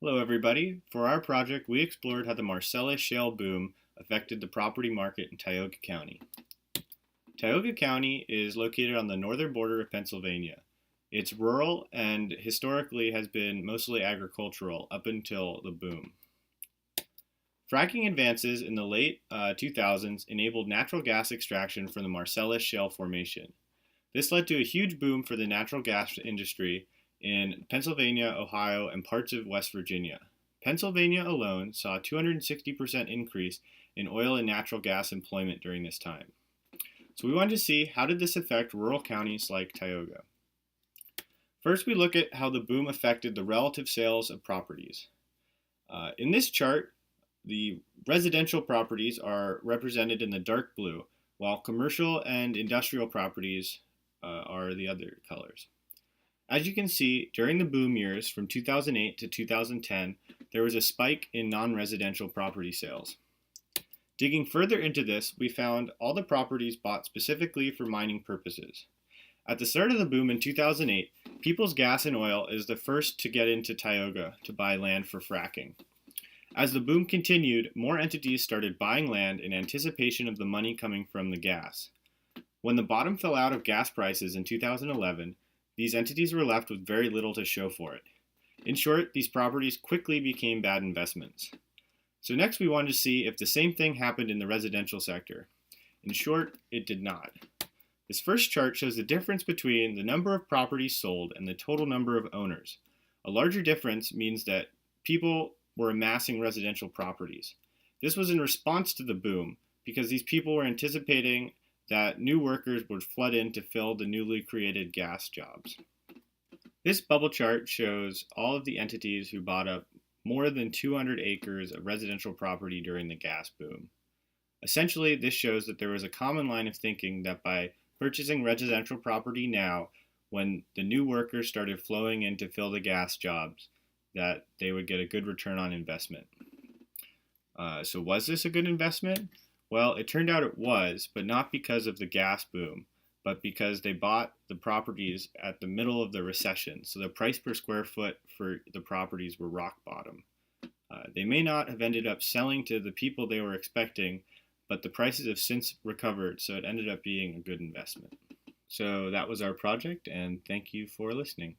Hello, everybody. For our project, we explored how the Marcellus shale boom affected the property market in Tioga County. Tioga County is located on the northern border of Pennsylvania. It's rural and historically has been mostly agricultural up until the boom. Fracking advances in the late 2000s enabled natural gas extraction from the Marcellus shale formation. This led to a huge boom for the natural gas industry in Pennsylvania, Ohio, and parts of West Virginia. Pennsylvania alone saw a 260% increase in oil and natural gas employment during this time. So we wanted to see how did this affect rural counties like Tioga. First, we look at how the boom affected the relative sales of properties. In this chart, the residential properties are represented in the dark blue, while commercial and industrial properties are the other colors. As you can see, during the boom years from 2008 to 2010, there was a spike in non-residential property sales. Digging further into this, we found all the properties bought specifically for mining purposes. At the start of the boom in 2008, Peoples Gas and Oil is the first to get into Tioga to buy land for fracking. As the boom continued, more entities started buying land in anticipation of the money coming from the gas. When the bottom fell out of gas prices in 2011, these entities were left with very little to show for it. In short, these properties quickly became bad investments. So next we wanted to see if the same thing happened in the residential sector. In short, it did not. This first chart shows the difference between the number of properties sold and the total number of owners. A larger difference means that people were amassing residential properties. This was in response to the boom because these people were anticipating that new workers would flood in to fill the newly created gas jobs. This bubble chart shows all of the entities who bought up more than 200 acres of residential property during the gas boom. Essentially, this shows that there was a common line of thinking that by purchasing residential property now, when the new workers started flowing in to fill the gas jobs, that they would get a good return on investment. So was this a good investment? Well, it turned out it was, but not because of the gas boom, but because they bought the properties at the middle of the recession. So the price per square foot for the properties were rock bottom. They may not have ended up selling to the people they were expecting, but the prices have since recovered, so it ended up being a good investment. So that was our project, and thank you for listening.